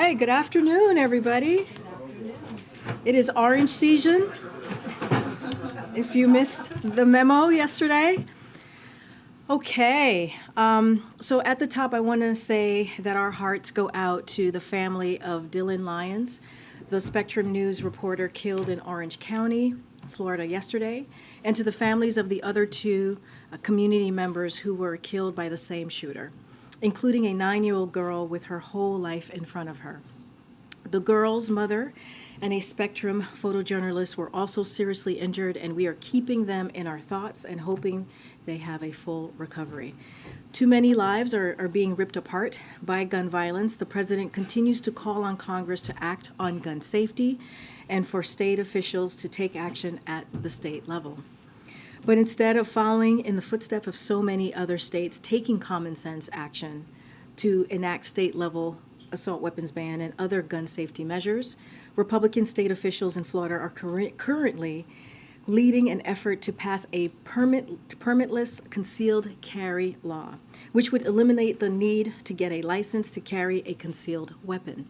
right, good afternoon, everybody. It is orange season. If you missed the memo yesterday. Okay, so at the top, I want to say that our hearts go out to the family of Dylan Lyons, the Spectrum News reporter killed in Orange County, Florida yesterday, and to the families of the other two community members who were killed by the same shooter, including a 9-year-old girl with her whole life in front of her. The girl's mother and a Spectrum photojournalist were also seriously injured, and we are keeping them in our thoughts and hoping they have a full recovery. Too many lives are being ripped apart by gun violence. The president continues to call on Congress to act on gun safety and for state officials to take action at the state level. But instead of following in the footsteps of so many other states taking common sense action to enact state-level assault weapons ban and other gun safety measures, Republican state officials in Florida are currently leading an effort to pass a permitless concealed carry law, which would eliminate the need to get a license to carry a concealed weapon.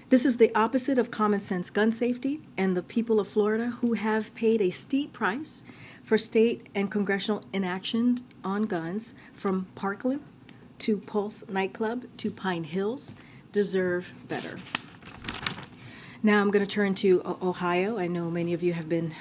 This is the opposite of common sense gun safety, and the people of Florida, who have paid a steep price for state and congressional inaction on guns, from Parkland to Pulse nightclub to Pine Hills, deserve better. Now I'm going to turn to Ohio. I know many of you have been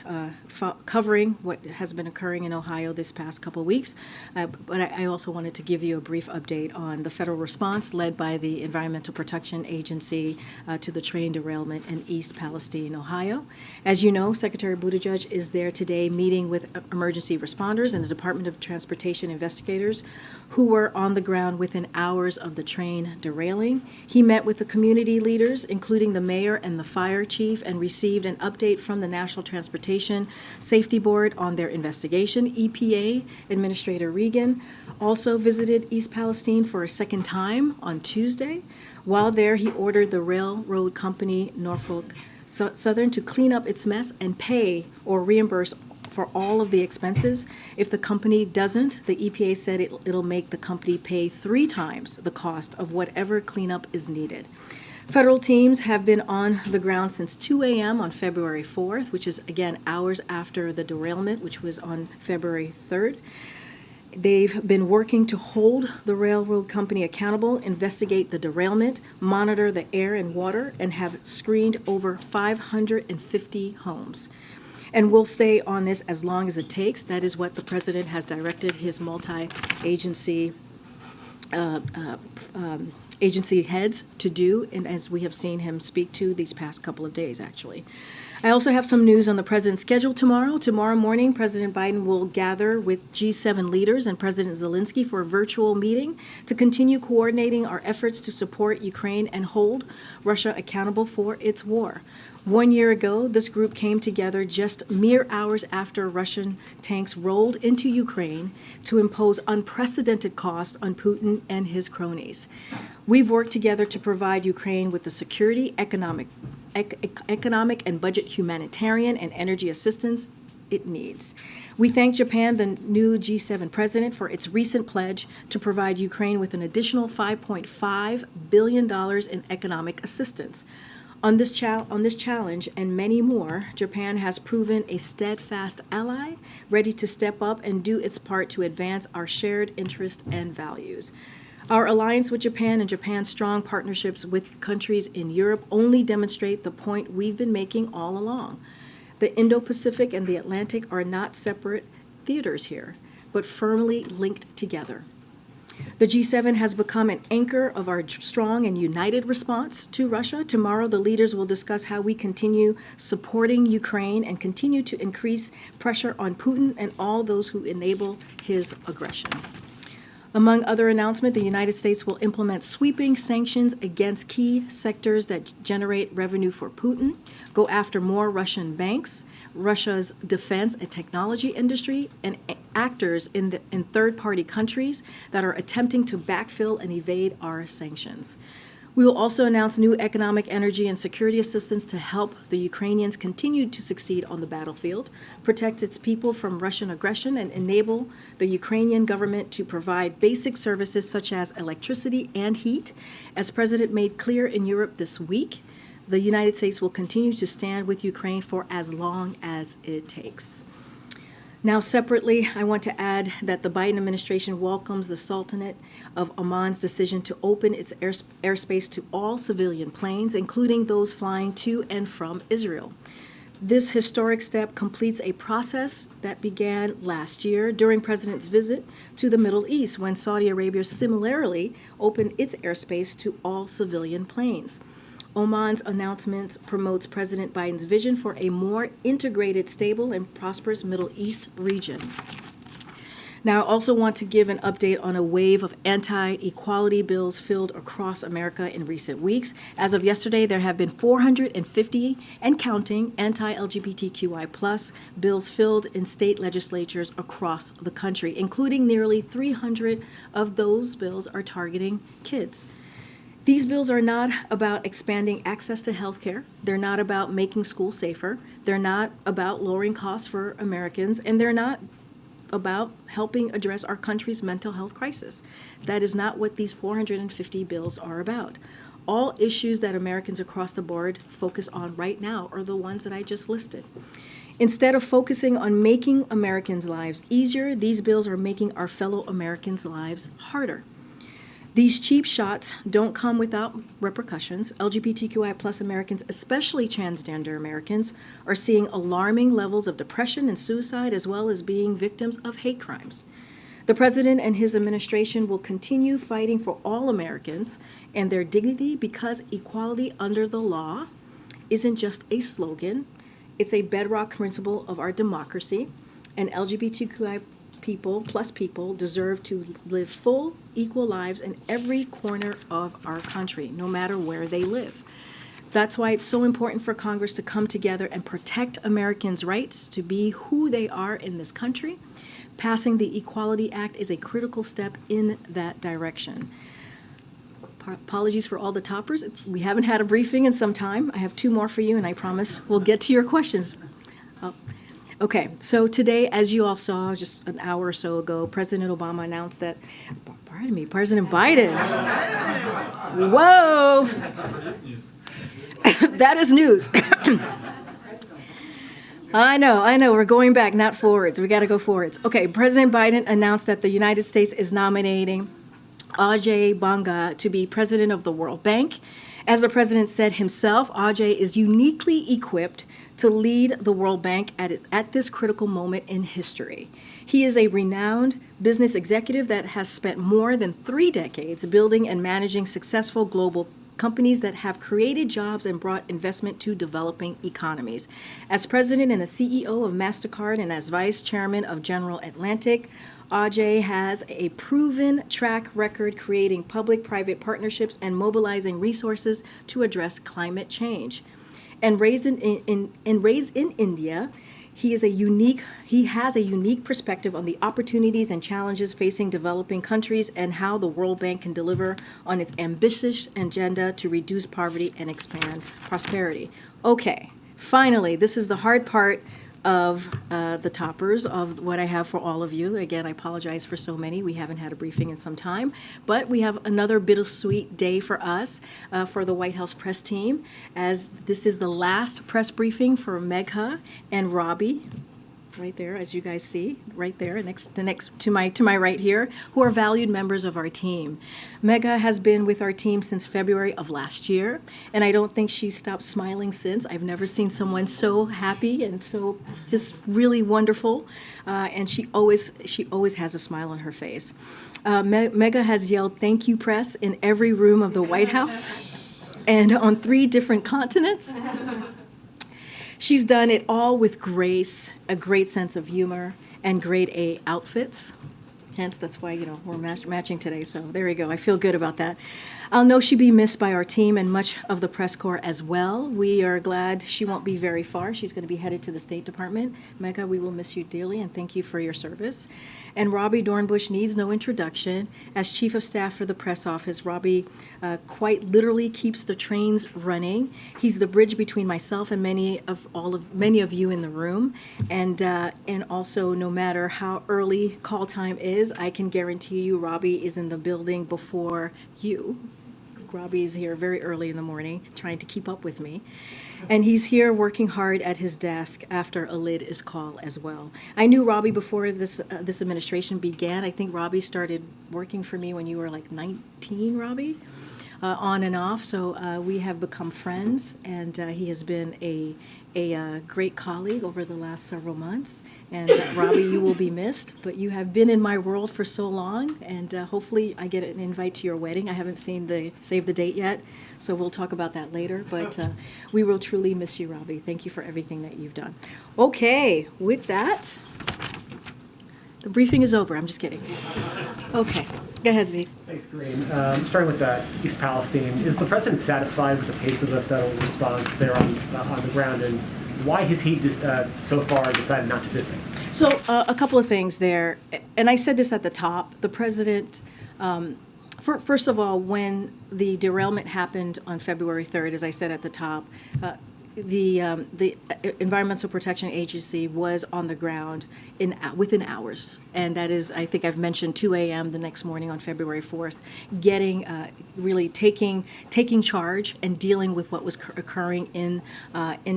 covering what has been occurring in Ohio this past couple of weeks, but I also wanted to give you a brief update on the federal response led by the Environmental Protection Agency to the train derailment in East Palestine, Ohio. As you know, Secretary Buttigieg is there today meeting with emergency responders and the Department of Transportation investigators who were on the ground within hours of the train derailing. He met with the community leaders, including the mayor and the fire chief, and received an update from the National Transportation Safety Board on their investigation. EPA Administrator Regan also visited East Palestine for a second time on Tuesday. While there, he ordered the railroad company Norfolk Southern to clean up its mess and pay or reimburse for all of the expenses. If the company doesn't, the EPA said it'll make the company pay 3 times the cost of whatever cleanup is needed. Federal teams have been on the ground since 2 a.m. on February 4th, which is, again, hours after the derailment, which was on February 3rd. They've been working to hold the railroad company accountable, investigate the derailment, monitor the air and water, and have screened over 550 homes. And we'll stay on this as long as it takes. That is what the president has directed his multi-agency agency heads to do, and as we have seen him speak to these past couple of days, actually. I also have some news on the president's schedule tomorrow. Tomorrow morning, President Biden will gather with G7 leaders and President Zelensky for a virtual meeting to continue coordinating our efforts to support Ukraine and hold Russia accountable for its war. 1 year ago, this group came together just mere hours after Russian tanks rolled into Ukraine to impose unprecedented costs on Putin and his cronies. We've worked together to provide Ukraine with the security, economic and budget humanitarian and energy assistance it needs. We thank Japan, the new G7 president, for its recent pledge to provide Ukraine with an additional $5.5 billion in economic assistance. On this challenge and many more, Japan has proven a steadfast ally, ready to step up and do its part to advance our shared interests and values. Our alliance with Japan and Japan's strong partnerships with countries in Europe only demonstrate the point we've been making all along. The Indo-Pacific and the Atlantic are not separate theaters here, but firmly linked together. The G7 has become an anchor of our strong and united response to Russia. Tomorrow, the leaders will discuss how we continue supporting Ukraine and continue to increase pressure on Putin and all those who enable his aggression. Among other announcements, the United States will implement sweeping sanctions against key sectors that generate revenue for Putin, go after more Russian banks, Russia's defense and technology industry, and actors in third-party countries that are attempting to backfill and evade our sanctions. We will also announce new economic, energy, and security assistance to help the Ukrainians continue to succeed on the battlefield, protect its people from Russian aggression, and enable the Ukrainian government to provide basic services such as electricity and heat. As President made clear in Europe this week, the United States will continue to stand with Ukraine for as long as it takes. Now, separately, I want to add that the Biden administration welcomes the Sultanate of Oman's decision to open its airspace to all civilian planes, including those flying to and from Israel. This historic step completes a process that began last year during President's visit to the Middle East, when Saudi Arabia similarly opened its airspace to all civilian planes. Oman's announcement promotes President Biden's vision for a more integrated, stable, and prosperous Middle East region. Now, I also want to give an update on a wave of anti-equality bills filed across America in recent weeks. As of yesterday, there have been 450 and counting anti-LGBTQI+ bills filed in state legislatures across the country, including nearly 300 of those bills are targeting kids. These bills are not about expanding access to health care. They're not about making schools safer. They're not about lowering costs for Americans, and they're not about helping address our country's mental health crisis. That is not what these 450 bills are about. All issues that Americans across the board focus on right now are the ones that I just listed. Instead of focusing on making Americans' lives easier, these bills are making our fellow Americans' lives harder. These cheap shots don't come without repercussions. LGBTQI+ Americans, especially transgender Americans, are seeing alarming levels of depression and suicide, as well as being victims of hate crimes. The President and his administration will continue fighting for all Americans and their dignity, because equality under the law isn't just a slogan. It's a bedrock principle of our democracy, and LGBTQI people deserve to live full, equal lives in every corner of our country, no matter where they live. That's why it's so important for Congress to come together and protect Americans' rights to be who they are in this country. Passing the Equality Act is a critical step in that direction. Apologies for all the toppers. We haven't had a briefing in some time. I have two more for you, and I promise we'll get to your questions. Okay, so today, as you all saw just an hour or so ago, President Obama announced that, President Biden. Whoa! That is news. I know, we're going back, not forwards. We got to go forwards. Okay, President Biden announced that the United States is nominating Ajay Banga to be president of the World Bank. As the president said himself, Ajay is uniquely equipped to lead the World Bank at this critical moment in history. He is a renowned business executive that has spent more than 3 decades building and managing successful global companies that have created jobs and brought investment to developing economies. As president and the CEO of MasterCard and as vice chairman of General Atlantic, Ajay has a proven track record creating public-private partnerships and mobilizing resources to address climate change. And raised in India, he has a unique perspective on the opportunities and challenges facing developing countries and how the World Bank can deliver on its ambitious agenda to reduce poverty and expand prosperity. Okay, finally, this is the hard part of the toppers of what I have for all of you. Again, I apologize for so many. We haven't had a briefing in some time, but we have another bittersweet day for us, for the White House press team, as this is the last press briefing for Megha and Robbie, right there, as you guys see, right there, next to my right here, who are valued members of our team. Megha has been with our team since February of last year, and I don't think she's stopped smiling since. I've never seen someone so happy and so just really wonderful, and she always has a smile on her face. Megha has yelled "Thank you, press" in every room of the White House, and on 3 different continents. She's done it all with grace, a great sense of humor, and grade A outfits. Hence, that's why, we're matching today, so there you go. I feel good about that. I'll know she'll be missed by our team and much of the press corps as well. We are glad she won't be very far. She's going to be headed to the State Department. Mecca, we will miss you dearly and thank you for your service. And Robbie Dornbush needs no introduction. As Chief of Staff for the press office, Robbie quite literally keeps the trains running. He's the bridge between myself and many of you in the room. And also, no matter how early call time is, I can guarantee you Robbie is in the building before you. Robbie is here very early in the morning trying to keep up with me. And he's here working hard at his desk after a lid is called as well. I knew Robbie before this administration began. I think Robbie started working for me when you were like 19, Robbie, on and off. So we have become friends, and he has been a great colleague over the last several months. And Robbie, you will be missed, but you have been in my world for so long, and hopefully I get an invite to your wedding. I haven't seen the save the date yet, so we'll talk about that later, but we will truly miss you, Robbie. Thank you for everything that you've done. Okay, with that, the briefing is over. I'm just kidding. Okay, go ahead, Z. Thanks, Karine. Starting with East Palestine, is the president satisfied with the pace of the federal response there on the ground, and why has he so far decided not to visit? So a couple of things there, and I said this at the top. The president, first of all, when the derailment happened on February 3rd, as I said at the top, the Environmental Protection Agency was on the ground within hours, and that is, I think I've mentioned 2 a.m. the next morning on February 4th, really taking charge and dealing with what was occurring in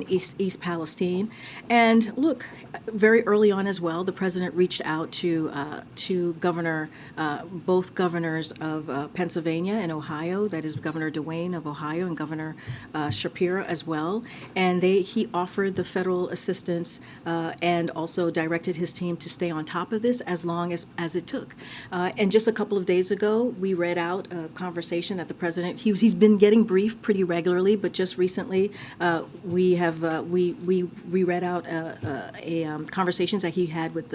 East Palestine. And look, very early on as well, the president reached out to both governors of Pennsylvania and Ohio, that is Governor DeWayne of Ohio and Governor Shapiro as well. And he offered the federal assistance and also directed his team to stay on top of this as long as it took. And just a couple of days ago, we read out a conversation that the president, he's been getting briefed pretty regularly, but just recently we read out conversations that he had with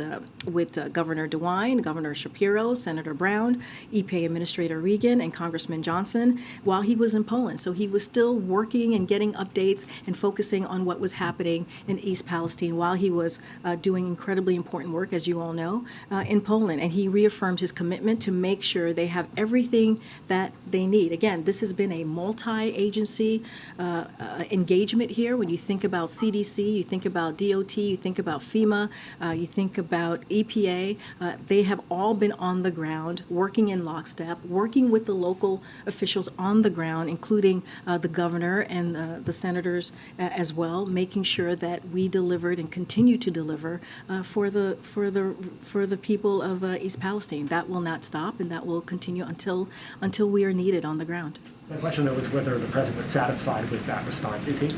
Governor DeWine, Governor Shapiro, Senator Brown, EPA Administrator Regan, and Congressman Johnson while he was in Poland. So he was still working and getting updates and focusing on what was happening in East Palestine while he was doing incredibly important work, as you all know, in Poland. And he reaffirmed his commitment to make sure they have everything that they need. Again, this has been a multi-agency engagement here. When you think about CDC, you think about DOT, you think about FEMA, you think about EPA, they have all been on the ground, working in lockstep, working with the local officials on the ground, including the governor and the senators as well, making sure that we delivered and continue to deliver for the people of East Palestine. That will not stop, and that will continue until we are needed on the ground. My question, though, was whether the president was satisfied with that response. Is he?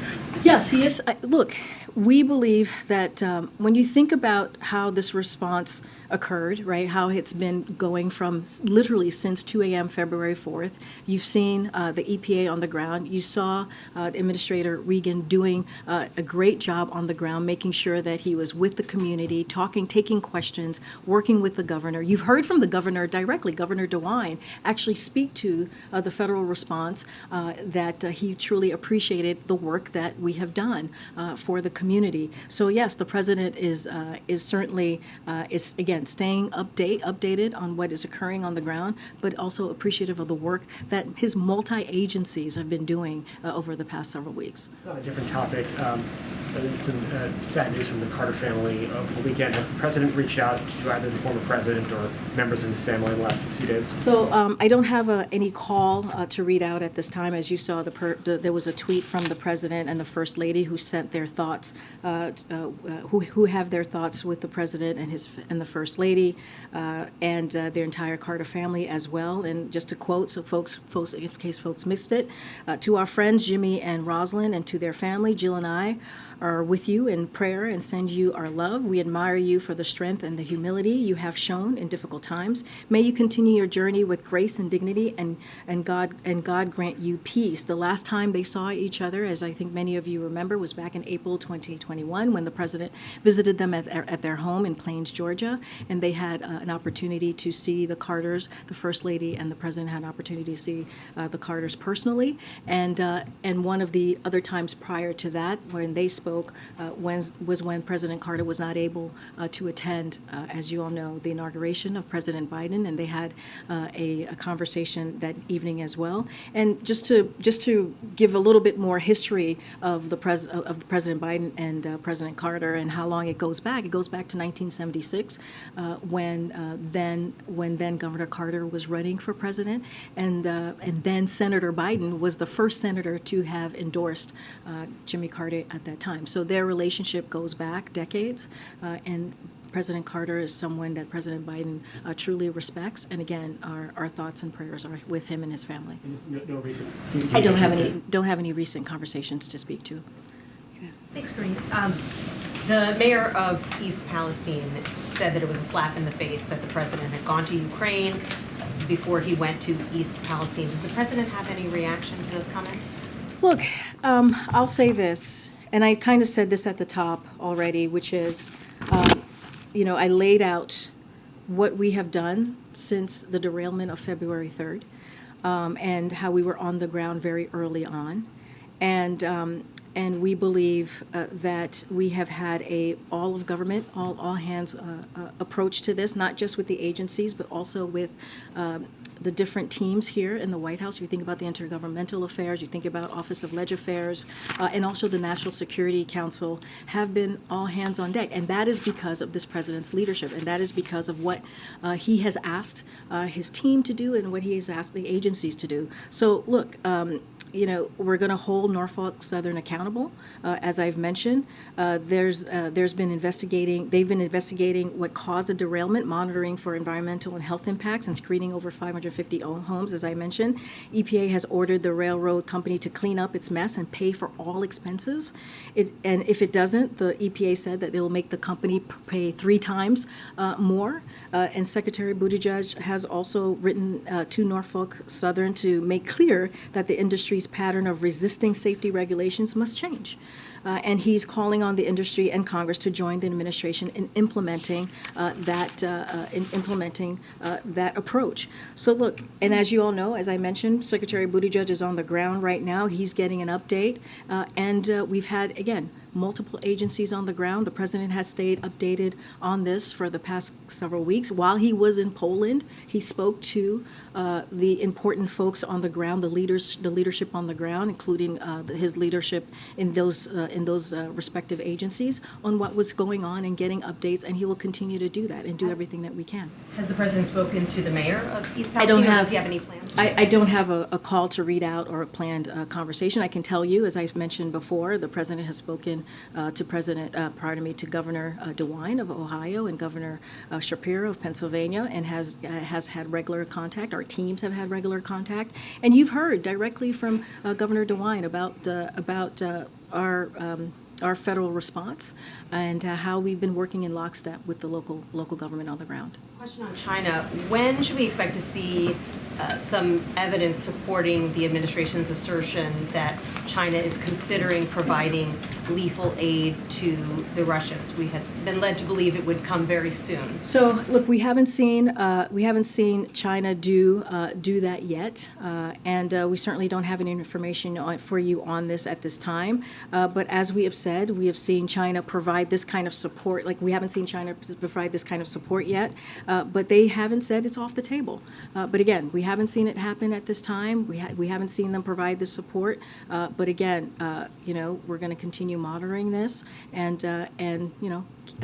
Yes, he is. Look, we believe that when you think about how this response occurred, right, how it's been going from literally since 2 a.m. February 4th, you've seen the EPA on the ground. You saw Administrator Regan doing a great job on the ground, making sure that he was with the community, taking questions, working with the governor. You've heard from the governor directly, Governor DeWine, actually speak to the federal response that he truly appreciated the work that we have done for the community. So yes, the president is certainly again staying updated on what is occurring on the ground, but also appreciative of the work that his multi-agencies have been doing over the past several weeks. It's on a different topic. There's some sad news from the Carter family over the weekend. Has the president reached out to either the former president or members of his family in the last few days? So I don't have any call to read out at this time. As you saw, there was a tweet from the president and the first lady who sent their thoughts, who have their thoughts with the president and the first lady and their entire Carter family as well. And just to quote, so folks, in case folks missed it, to our friends Jimmy and Rosalind and to their family, Jill and I are with you in prayer and send you our love. We admire you for the strength and the humility you have shown in difficult times. May you continue your journey with grace and dignity, and God grant you peace. The last time they saw each other, as I think many of you remember, was back in April 2021 when the president visited them at their home in Plains, Georgia, and they had an opportunity to see the Carters. The First Lady and the President had an opportunity to see the Carters personally, and one of the other times prior to that when they spoke was when President Carter was not able to attend, as you all know, the inauguration of President Biden, and they had a conversation that evening as well. And just to give a little bit more history of the President Biden and President Carter and how long it goes back to 1976, when then Governor Carter was running for president, and then Senator Biden was the first senator to have endorsed Jimmy Carter at that time. So their relationship goes back decades, and President Carter is someone that President Biden truly respects. And again, our thoughts and prayers are with him and his family. No recent. I don't have any recent conversations to speak to. Okay. Thanks, Karine. The mayor of East Palestine said that it was a slap in the face that the president had gone to Ukraine before he went to East Palestine. Does the president have any reaction to those comments? Look, I'll say this, and I kind of said this at the top already, which is, I laid out what we have done since the derailment of February 3rd, and how we were on the ground very early on. And we believe that we have had a all of government, all hands approach to this, not just with the agencies, but also with the different teams here in the White House. You think about the Intergovernmental Affairs, you think about Office of Leg Affairs, and also the National Security Council have been all hands on deck. And that is because of this president's leadership, and that is because of what he has asked his team to do and what he has asked the agencies to do. So look, we're going to hold Norfolk Southern accountable. As I've mentioned, they've been investigating what caused the derailment, monitoring for environmental and health impacts, and screening over 550 homes, as I mentioned. EPA has ordered the railroad company to clean up its mess and pay for all expenses. And if it doesn't, the EPA said that they will make the company pay 3 times more. And Secretary Buttigieg has also written to Norfolk Southern to make clear that the industry's pattern of resisting safety regulations must change. And he's calling on the industry and Congress to join the administration in implementing that approach. So look, and as you all know, as I mentioned, Secretary Buttigieg is on the ground right now. He's getting an update, and we've had, again, multiple agencies on the ground. The president has stayed updated on this for the past several weeks. While he was in Poland, he spoke to the important folks on the ground, the leadership on the ground, including his leadership in those respective agencies, on what was going on and getting updates. And he will continue to do that and do everything that we can. Has the president spoken to the mayor of East Palestine? Does he have any plans? I don't have a call to read out or a planned conversation. I can tell you, as I've mentioned before, the president has spoken to Governor DeWine of Ohio and Governor Shapiro of Pennsylvania, and has had regular contact. Our teams have had regular contact, and you've heard directly from Governor DeWine about our federal response and how we've been working in lockstep with the local government on the ground. Question on China. When should we expect to see some evidence supporting the administration's assertion that China is considering providing lethal aid to the Russians? We had been led to believe it would come very soon. So look, we haven't seen China do that yet, and we certainly don't have any information for you on this at this time. But as we have said, we have seen China provide this kind of support. Like, we haven't seen China provide this kind of support yet, but they haven't said it's off the table. But again, we haven't seen it happen at this time. We haven't seen them provide the support. But again, we're going to continue monitoring this and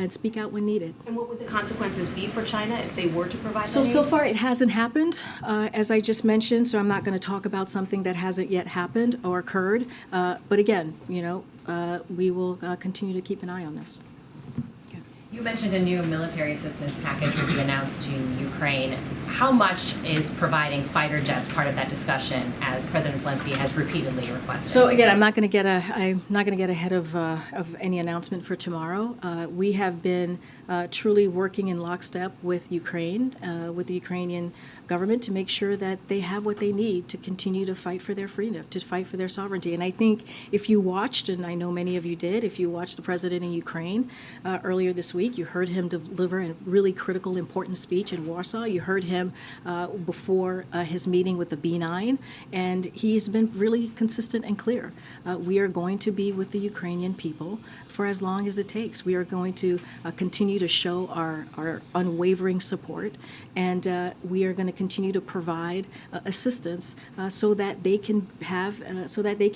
speak out when needed. And what would the consequences be for China if they were to provide that So aid? far it hasn't happened, as I just mentioned, so I'm not going to talk about something that hasn't yet happened or occurred. But again, we will continue to keep an eye on this. You mentioned a new military assistance package will be announced to Ukraine. how much is providing fighter jets part of that discussion, as President Zelensky has repeatedly requested? So again, I'm not going to get ahead of any announcement for tomorrow. We have been truly working in lockstep with Ukraine, with the Ukrainian government, to make sure that they have what they need to continue to fight for their freedom, to fight for their sovereignty. And I think if you watched, and I know many of you did, if you watched the president in Ukraine earlier this week, you heard him deliver a really critical, important speech in Warsaw. You heard him before his meeting with the B9, and he's been really consistent and clear. We are going to be with the Ukrainian people for as long as it takes. We are going to continue to show our unwavering support, and we are going to continue to provide assistance so that they can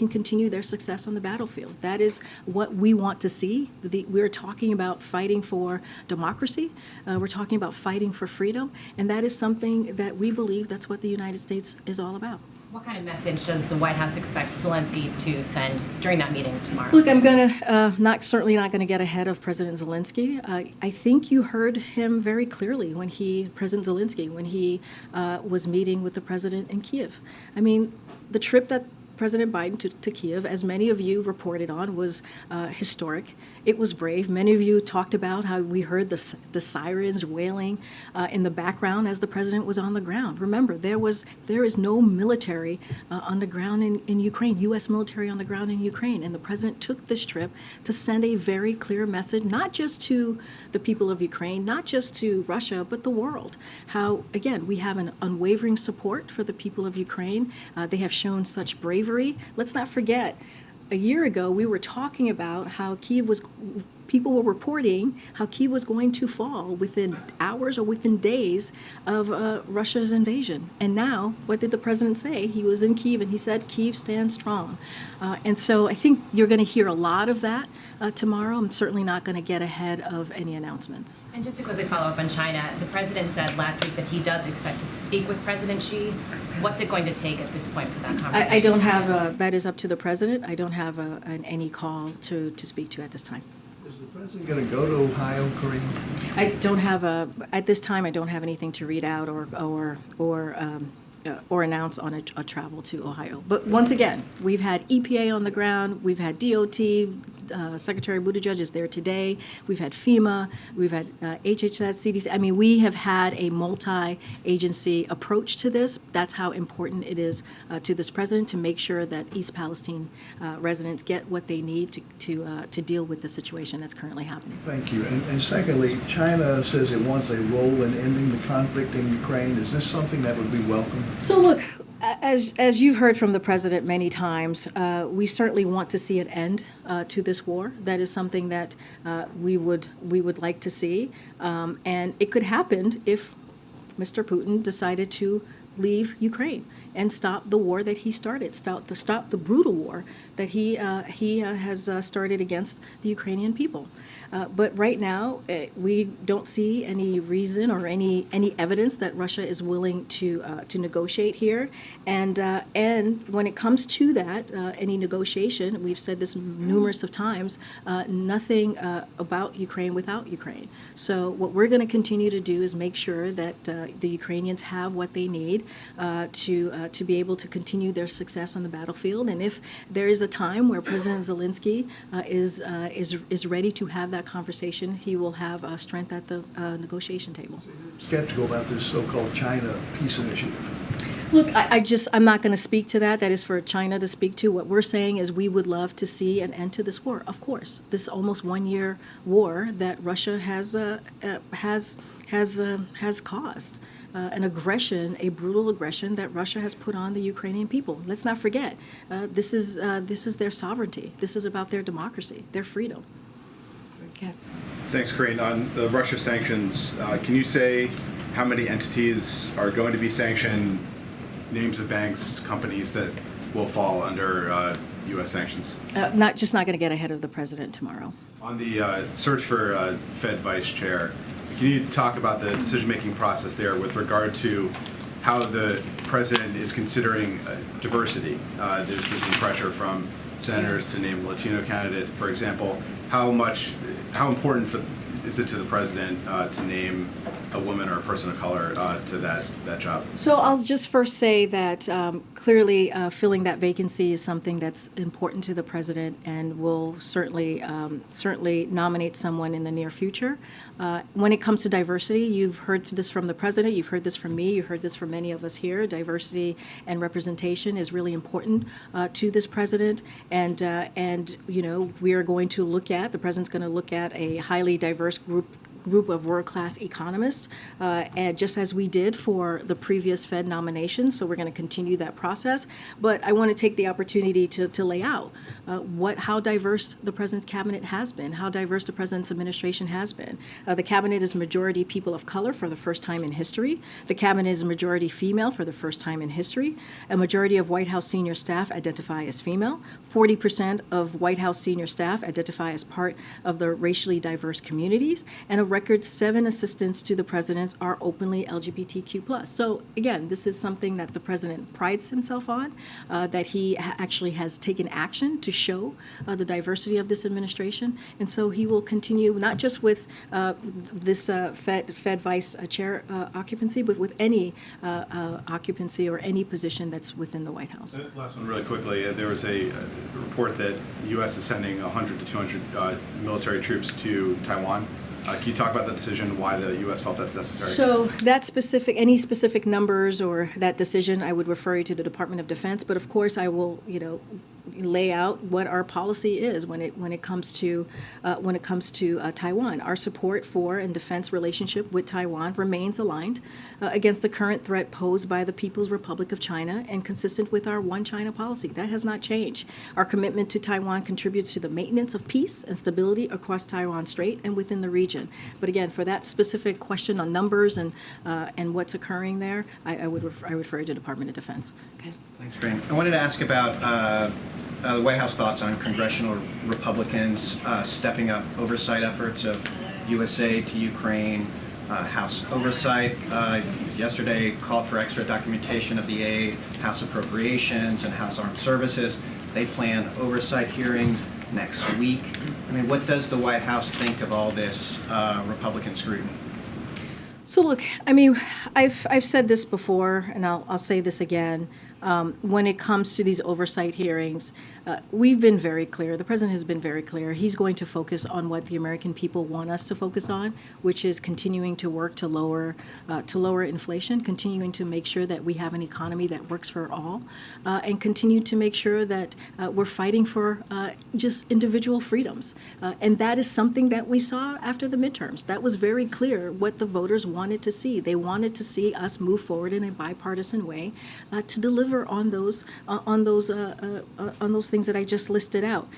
continue their success on the battlefield. That is what we want to see. We're talking about fighting for democracy. We're talking about fighting for freedom, and that is something that we believe that's what the United States is all about. What kind of message does the White House expect Zelensky to send during that meeting tomorrow? Look, I'm going to certainly not going to get ahead of President Zelensky. I think you heard him very clearly when President Zelensky was meeting with the president in Kiev. I mean, the trip that President Biden to Kiev, as many of you reported on, was historic. It was brave. Many of you talked about how we heard the sirens wailing in the background as the president was on the ground. Remember, there is no military on the ground in Ukraine, U.S. military on the ground in Ukraine. And the president took this trip to send a very clear message, not just to the people of Ukraine, not just to Russia, but the world. How, again, we have an unwavering support for the people of Ukraine. They have shown such bravery. Let's not forget, a year ago, we were talking about how people were reporting how Kyiv was going to fall within hours or within days of Russia's invasion. And now, what did the president say? He was in Kyiv and he said, Kyiv stands strong. And so I think you're going to hear a lot of that tomorrow. I'm certainly not going to get ahead of any announcements. And just to quickly follow up on China, the president said last week that he does expect to speak with President Xi. What's it going to take at this point for that conversation? I don't have, that is up to the president. I don't have any call to speak to at this time. Is the president going to go to Ohio, Karine? I don't have at this time, I don't have anything to read out or announce on a travel to Ohio. But once again, we've had EPA on the ground, we've had DOT, Secretary Buttigieg is there today, we've had FEMA, we've had HHS, CDC. I mean, we have had a multi-agency approach to this. That's how important it is to this president to make sure that East Palestine residents get what they need to deal with the situation that's currently happening. Thank you. And secondly, China says it wants a role in ending the conflict in Ukraine. Is this something that would be welcome? So look, as you've heard from the president many times, we certainly want to see an end to this war. That is something that we would like to see, and it could happen if Mr. Putin decided to leave Ukraine and stop the war that he started, stop the brutal war that he has started against the Ukrainian people. But right now, we don't see any reason or any evidence that Russia is willing to negotiate here. And when it comes to that, any negotiation, we've said this numerous of times, nothing about Ukraine without Ukraine. So what we're going to continue to do is make sure that the Ukrainians have what they need to be able to continue their success on the battlefield. And if there is a time where President Zelensky is ready to have that conversation, he will have strength at the negotiation table. Skeptical about this so-called China peace initiative. Look, I'm not going to speak to that. That is for China to speak to. What we're saying is we would love to see an end to this war. Of course, this almost 1-year war that Russia has caused. An aggression, a brutal aggression that Russia has put on the Ukrainian people. Let's not forget, this is their sovereignty. This is about their democracy, their freedom. Okay. Thanks, Karine. On the Russia sanctions, can you say how many entities are going to be sanctioned, names of banks, companies that will fall under U.S. sanctions? Not going to get ahead of the president tomorrow. On the search for Fed vice chair, can you talk about the decision-making process there with regard to how the president is considering diversity? There's been some pressure from senators to name a Latino candidate, for example. How important is it to the president to name a woman or a person of color to that job? So I'll just first say that clearly filling that vacancy is something that's important to the president, and will certainly nominate someone in the near future. When it comes to diversity, you've heard this from the president, you've heard this from me, you've heard this from many of us here. Diversity and representation is really important to this president, and we are going to the president's going to look at a highly diverse group of world-class economists, and just as we did for the previous Fed nominations. So we're going to continue that process. But I want to take the opportunity to lay out how diverse the president's cabinet has been, how diverse the president's administration has been. The cabinet is majority people of color for the first time in history. The cabinet is majority female for the first time in history. A majority of White House senior staff identify as female. 40% of White House senior staff identify as part of the racially diverse communities, and a record 7 assistants to the president are openly LGBTQ+. So again, this is something that the president prides himself on, that he actually has taken action to show the diversity of this administration. And so he will continue not just with this Fed vice chair occupancy, but with any occupancy or any position that's within the White House. Last one really quickly. There was a report that the U.S. is sending 100 to 200 military troops to Taiwan. Can you talk about the decision, why the U.S. felt that's necessary? So that any specific numbers or that decision, I would refer you to the Department of Defense. But of course, I will, lay out what our policy is when it comes to Taiwan. Our support for and defense relationship with Taiwan remains aligned against the current threat posed by the People's Republic of China and consistent with our One China policy. That has not changed. Our commitment to Taiwan contributes to the maintenance of peace and stability across Taiwan Strait and within the region. But again, for that specific question on numbers and what's occurring there, I would refer you to the Department of Defense. Okay. Thanks, Karine. I wanted to ask about the White House thoughts on congressional Republicans stepping up oversight efforts of U.S. aid to Ukraine. House oversight yesterday called for extra documentation of the aid, House Appropriations and House Armed Services. They plan oversight hearings next week. I mean, what does the White House think of all this Republican scrutiny? So look, I mean, I've said this before, and I'll say this again. When it comes to these oversight hearings, we've been very clear. The president has been very clear. He's going to focus on what the American people want us to focus on, which is continuing to work to lower inflation, continuing to make sure that we have an economy that works for all, and continue to make sure that we're fighting for just individual freedoms. And that is something that we saw after the midterms. That was very clear what the voters wanted to see. They wanted to see us move forward in a bipartisan way to deliver on those things that I just listed out.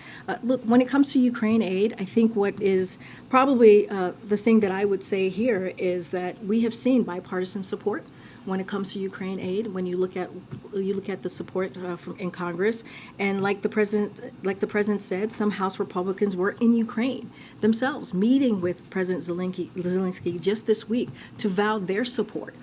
Look, when it comes to Ukraine aid, I think what is probably the thing that I would say here is that we have seen bipartisan support when it comes to Ukraine aid. When you look at the support in Congress, and like the president said, some House Republicans were in Ukraine themselves, meeting with President Zelensky just this week to vow their support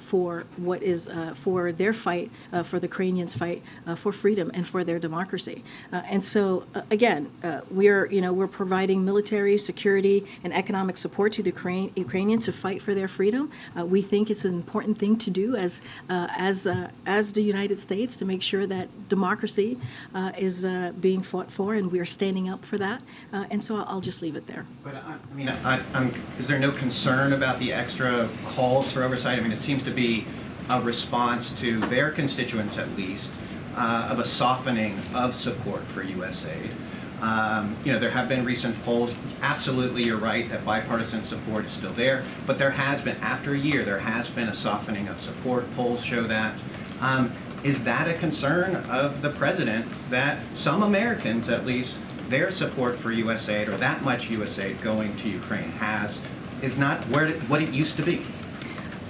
for what is for their fight, for the Ukrainians' fight for freedom and for their democracy. And so again, we're providing military, security, and economic support to the Ukrainians to fight for their freedom. We think it's an important thing to do as the United States, to make sure that democracy is being fought for, and we are standing up for that. And so I'll just leave it there. But is there no concern about the extra calls for oversight? I mean, it seems to be a response to their constituents, at least, of a softening of support for U.S. aid. There have been recent polls. Absolutely, you're right that bipartisan support is still there, but there has been, after a year, there has been a softening of support. Polls show that. Is that a concern of the president, that some Americans, at least, their support for U.S. aid, or that much U.S. aid going to Ukraine is not what it used to be?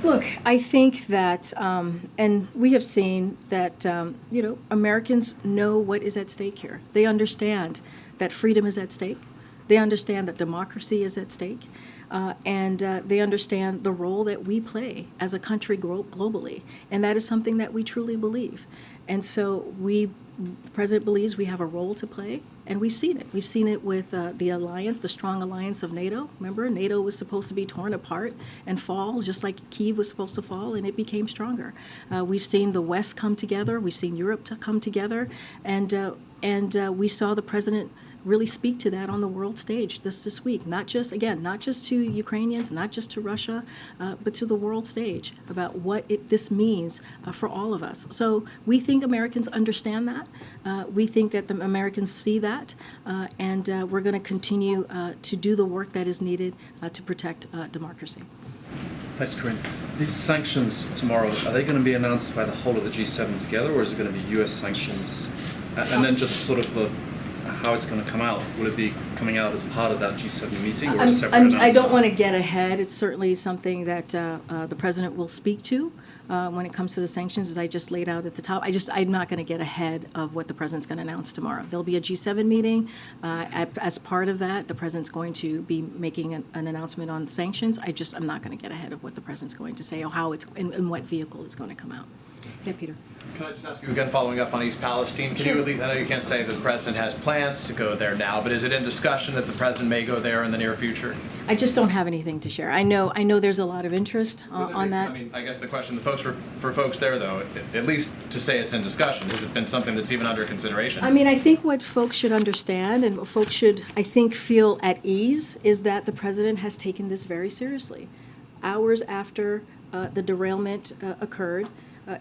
Look, I think that, and we have seen that, Americans know what is at stake here. They understand that freedom is at stake. They understand that democracy is at stake. And they understand the role that we play as a country globally. And that is something that we truly believe. And so the President believes we have a role to play, and we've seen it. We've seen it with the alliance, the strong alliance of NATO. Remember, NATO was supposed to be torn apart and fall, just like Kyiv was supposed to fall, and it became stronger. We've seen the West come together. We've seen Europe to come together, and we saw the President really speak to that on the world stage this week. Not just to Ukrainians, not just to Russia, but to the world stage about what this means for all of us. So we think Americans understand that. We think that the Americans see that, and we're going to continue to do the work that is needed to protect democracy. Thanks, Karine. These sanctions tomorrow, are they going to be announced by the whole of the G7 together, or is it going to be U.S. sanctions? And then just sort of how it's going to come out. Will it be coming out as part of that G7 meeting or a separate announcement? I don't want to get ahead. It's certainly something that the President will speak to when it comes to the sanctions, as I just laid out at the top. I'm not going to get ahead of what the President's going to announce tomorrow. There'll be a G7 meeting. As part of that, the President's going to be making an announcement on sanctions. I'm not going to get ahead of what the President's going to say or how it's in what vehicle it's going to come out. Yeah, Peter. Can I just ask you again, following up on East Palestine, can you at least, I know you can't say that the President has plans to go there now, but is it in discussion that the President may go there in the near future? I just don't have anything to share. I know there's a lot of interest on that. I mean, I guess the question, for folks there, though, at least to say it's in discussion, has it been something that's even under consideration? I mean, I think what folks should understand and what folks should, I think, feel at ease is that the President has taken this very seriously. Hours after the derailment occurred,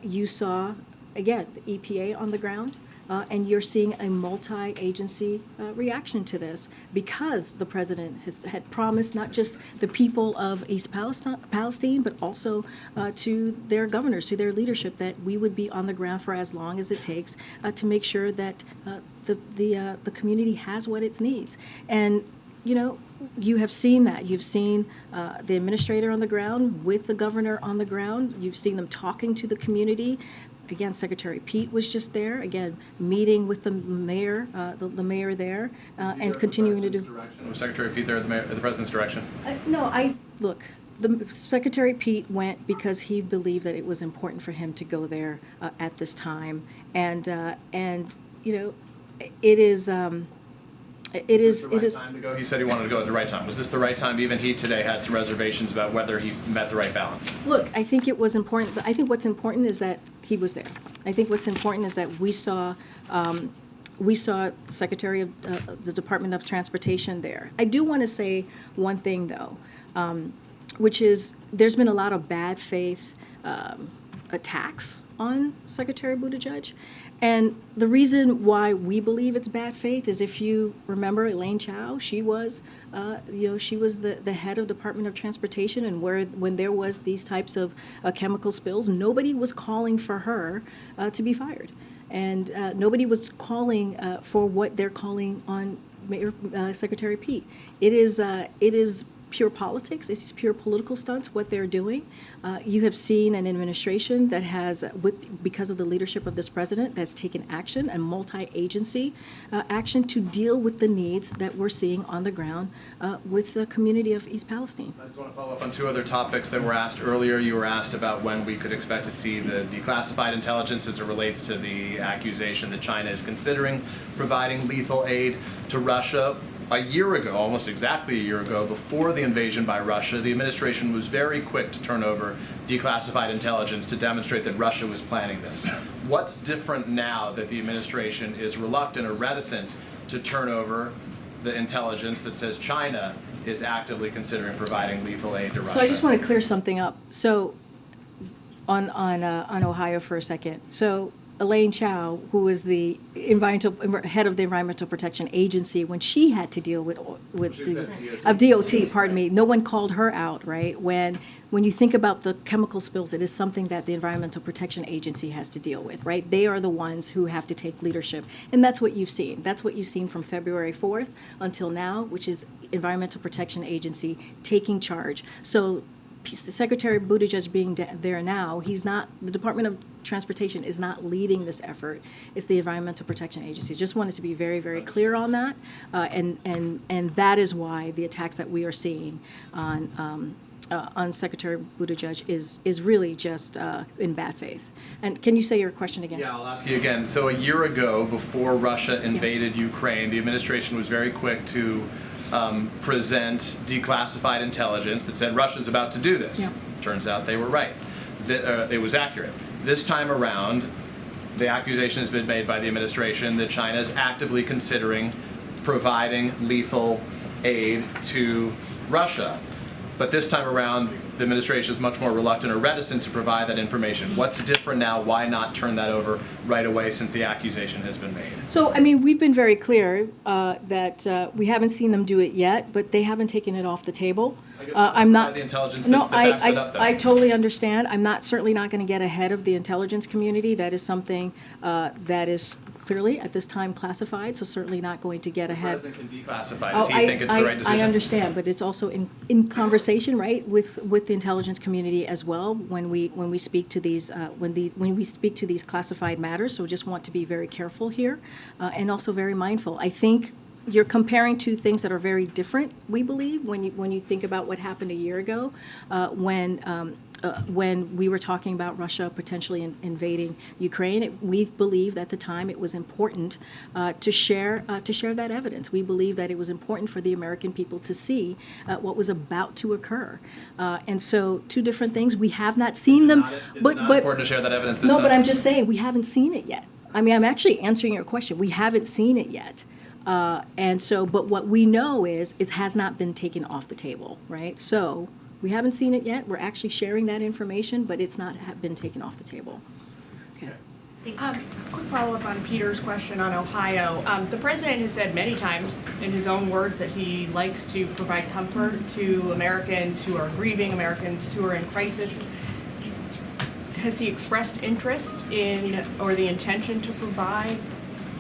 you saw, again, the EPA on the ground, and you're seeing a multi-agency reaction to this because the President had promised not just the people of East Palestine, but also to their governors, to their leadership, that we would be on the ground for as long as it takes to make sure that the community has what it needs. And you have seen that. You've seen the administrator on the ground with the governor on the ground. You've seen them talking to the community. Again, Secretary Pete was just there, again, meeting with the mayor, the mayor there, and continuing to do. Was Secretary Pete there at the President's direction? Look, the Secretary Pete went because he believed that it was important for him to go there at this time. And it is. It is. Time to go? He said he wanted to go at the right time. Was this the right time? Even he today had some reservations about whether he met the right balance. Look, I think it was important. I think what's important is that he was there. I think what's important is that we saw Secretary of the Department of Transportation there. I do want to say one thing though, which is there's been a lot of bad faith attacks on Secretary Buttigieg. And the reason why we believe it's bad faith is, if you remember Elaine Chao, she was the head of Department of Transportation, and when there was these types of chemical spills, nobody was calling for her to be fired, and nobody was calling for what they're calling on Secretary Pete. It is pure politics. It's pure political stunts, what they're doing. You have seen an administration that has, because of the leadership of this president, that's taken action, and multi-agency action to deal with the needs that we're seeing on the ground with the community of East Palestine. I just want to follow up on two other topics that were asked earlier. You were asked about when we could expect to see the declassified intelligence as it relates to the accusation that China is considering providing lethal aid to Russia. A year ago, almost exactly a year ago, before the invasion by Russia, the administration was very quick to turn over declassified intelligence to demonstrate that Russia was planning this. What's different now that the administration is reluctant or reticent to turn over the intelligence that says China is actively considering providing lethal aid to Russia? So I just want to clear something up. So on Ohio for a second. So Elaine Chao, who was the head of the Environmental Protection Agency, when she had to deal with DOT, pardon me, no one called her out, right? When you think about the chemical spills, it is something that the Environmental Protection Agency has to deal with, right? They are the ones who have to take leadership, and that's what you've seen. That's what you've seen from February 4th until now, which is Environmental Protection Agency taking charge. So Secretary Buttigieg being there now, the Department of Transportation is not leading this effort. It's the Environmental Protection Agency. Just wanted to be very, very clear on that. And that is why the attacks that we are seeing on on Secretary Buttigieg is really just in bad faith. And can you say your question again? Yeah, I'll ask you again. So a year ago, before Russia invaded Ukraine, the administration was very quick to present declassified intelligence that said Russia's about to do this. Yeah. Turns out they were right. It was accurate. This time around, the accusation has been made by the administration that China is actively considering providing lethal aid to Russia. But this time around, the administration is much more reluctant or reticent to provide that information. What's different now? Why not turn that over right away since the accusation has been made? So, I mean, we've been very clear that we haven't seen them do it yet, but they haven't taken it off the table. I'm not. The intelligence No, that backs it up, though. I totally understand. I'm certainly not going to get ahead of the intelligence community. That is something that is clearly at this time classified, so certainly not going to get The ahead. president can declassify. Does he think it's the right decision? I understand, but it's also in conversation, right, with the intelligence community as well when we speak to these when we speak to these classified matters. So just want to be very careful here, and also very mindful. I think you're comparing two things that are very different, we believe, when you think about what happened a year ago, when we were talking about Russia potentially invading Ukraine. We believed at the time it was important to share that evidence. We believed that it was important for the American people to see what was about to occur. And so, two different things. We have not seen them, but important to share that evidence this no, time? but I'm just saying we haven't seen it yet. I mean, I'm actually answering your question. We haven't seen it yet. And so, but what we know is it has not been taken off the table, right? So we haven't seen it yet. We're actually sharing that information, but it's not been taken off the table. Okay. Quick follow-up on Peter's question on Ohio. The president has said many times, in his own words, that he likes to provide comfort to Americans who are grieving, Americans who are in crisis. Has he expressed interest in or the intention to provide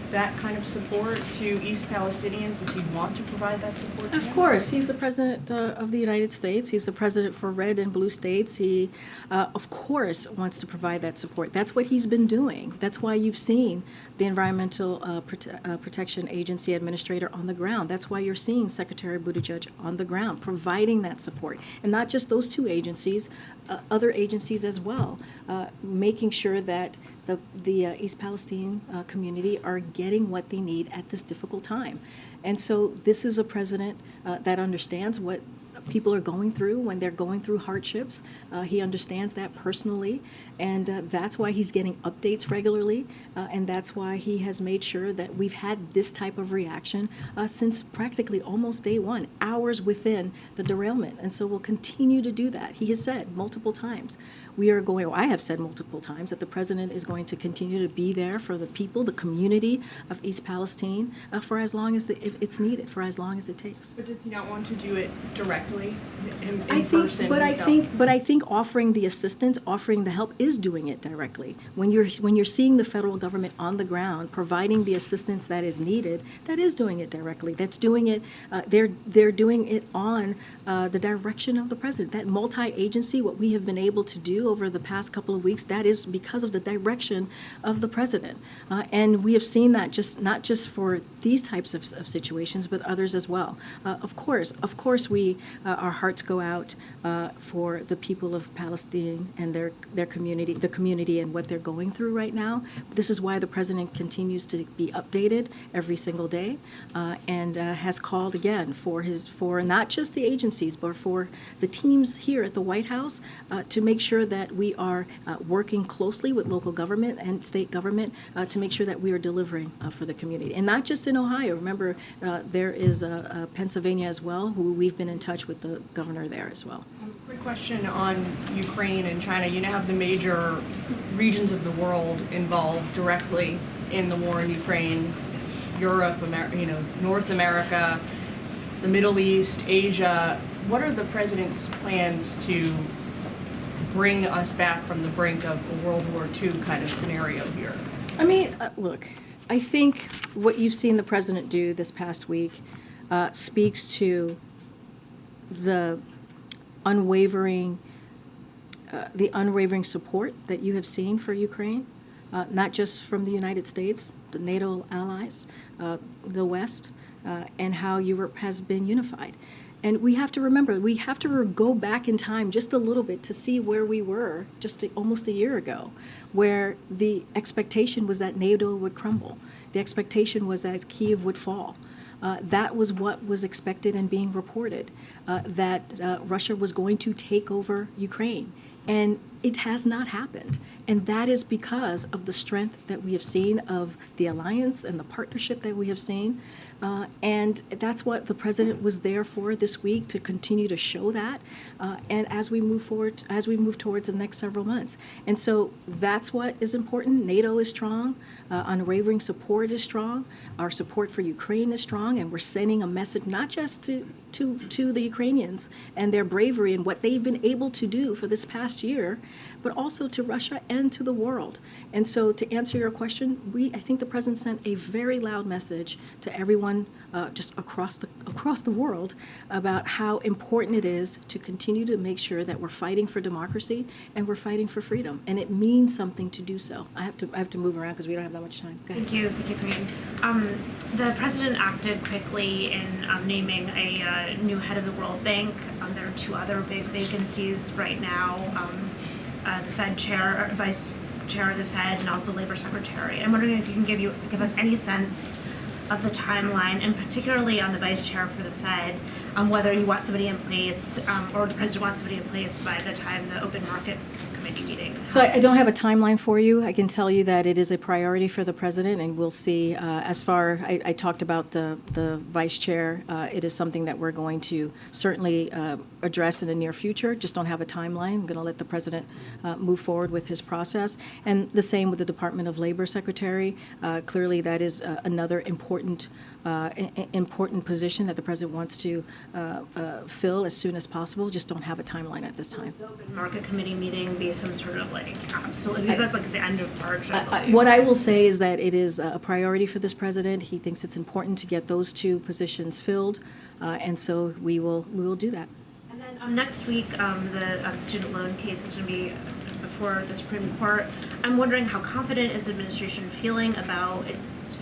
that kind of support to East Palestinians? Does he want to provide that support to Of them? course, he's the president of the United States. He's the president for red and blue states. He, of course, wants to provide that support. That's what he's been doing. That's why you've seen the Environmental Protection Agency administrator on the ground. That's why you're seeing Secretary Buttigieg on the ground, providing that support. And not just those two agencies, other agencies as well, making sure that the East Palestine community are getting what they need at this difficult time. And so this is a president that understands what people are going through when they're going through hardships. He understands that personally, and that's why he's getting updates regularly, and that's why he has made sure that we've had this type of reaction since practically almost day one, hours within the derailment. And so we'll continue to do that. He has said multiple times, I have said multiple times that the president is going to continue to be there for the people, the community of East Palestine, for as long as if it's needed, for as long as it takes. But does he not want to do it directly in I person? I think offering the assistance, offering the help is doing it directly. When you're seeing the federal government on the ground providing the assistance that is needed, that is doing it directly. That's doing it. They're doing it on the direction of the president. That multi-agency, what we have been able to do over the past couple of weeks, that is because of the direction of the president. And we have seen that not just for these types of situations, but others as well. Of course, our hearts go out for the people of Palestine and their community, the community and what they're going through right now. This is why the president continues to be updated every single day, and has called again for not just the agencies, but for the teams here at the White House to make sure that we are working closely with local government and state government to make sure that we are delivering for the community. And not just in Ohio. Remember, there is Pennsylvania as well, who we've been in touch with the governor there as well. Quick question on Ukraine and China. You now have the major regions of the world involved directly in the war in Ukraine: Europe, North America, the Middle East, Asia. What are the president's plans to bring us back from the brink of a World War II kind of scenario here? I mean, look, I think what you've seen the president do this past week speaks to the unwavering support that you have seen for Ukraine, not just from the United States, the NATO allies, the West, and how Europe has been unified. And we have to remember, we have to go back in time just a little bit to see where we were just almost a year ago, where the expectation was that NATO would crumble. The expectation was that Kyiv would fall. That was what was expected and being reported, that Russia was going to take over Ukraine. And it has not happened. And that is because of the strength that we have seen of the alliance and the partnership that we have seen. And that's what the president was there for this week, to continue to show that. And as we move forward, as we move towards the next several months. And so that's what is important. NATO is strong. Unwavering support is strong. Our support for Ukraine is strong. And we're sending a message not just to the Ukrainians and their bravery and what they've been able to do for this past year, but also to Russia and to the world. And so to answer your question, I think the president sent a very loud message to everyone just across the world about how important it is to continue to make sure that we're fighting for democracy and we're fighting for freedom. And it means something to do so. I have to move around because we don't have that much time. Go ahead. Thank you, Karine. The president acted quickly in naming a new head of the World Bank. There are two other big vacancies right now: the Fed chair, vice chair of the Fed, and also labor secretary. I'm wondering if you can give us any sense of the timeline, and particularly on the vice chair for the Fed, whether you want somebody in place, or the president wants somebody in place by the time the open market committee meeting. So I don't have a timeline for you. I can tell you that it is a priority for the president, and we'll see. I talked about the vice chair. It is something that we're going to certainly address in the near future. Just don't have a timeline. I'm going to let the president move forward with his process. And the same with the Department of Labor Secretary. Clearly, that is another important position that the president wants to fill as soon as possible. Just don't have a timeline at this time. The open market committee meeting be some sort of absolutely, because that's like the end of March, I believe. What I will say is that it is a priority for this president. He thinks it's important to get those two positions filled, and so we will do that. And then next week, the student loan case is going to be before the Supreme Court. I'm wondering, how confident is the administration feeling about its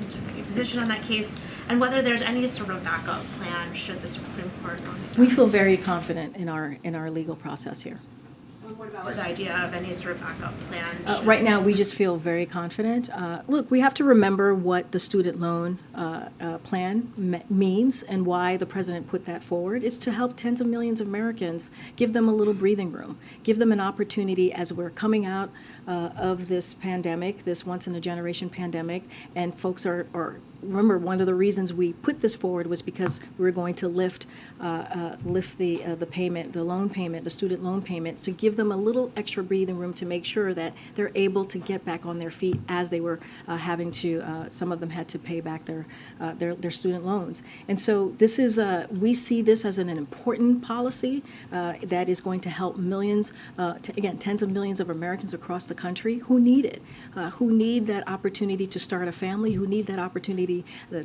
position on that case, and whether there's any sort of backup plan should the Supreme Court not be done? We feel very confident in our legal process here. What about the idea of any sort of backup plan? Right now, we just feel very confident. Look, we have to remember what the student loan plan means and why the president put that forward. It's to help tens of millions of Americans, give them a little breathing room, give them an opportunity as we're coming out of this pandemic, this once-in-a-generation pandemic, and folks are remember, one of the reasons we put this forward was because we were going to lift the payment, the loan payment, the student loan payment, to give them a little extra breathing room to make sure that they're able to get back on their feet as they were having to. Some of them had to pay back their student loans, and so this is we see this as an important policy that is going to help millions, tens of millions of Americans across the country who need it, who need that opportunity to start a family, who need that opportunity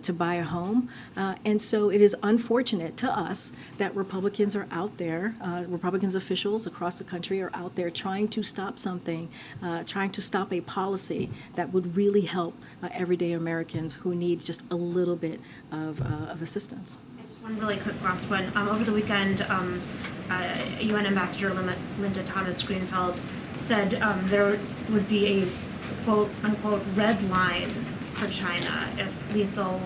to buy a home. And so it is unfortunate to us that Republicans are out there, Republicans officials across the country are out there trying to stop something, trying to stop a policy that would really help everyday Americans who need just a little bit of assistance. Just one really quick last one. Over the weekend, UN Ambassador Linda Thomas-Greenfield said there would be a quote unquote red line for China if lethal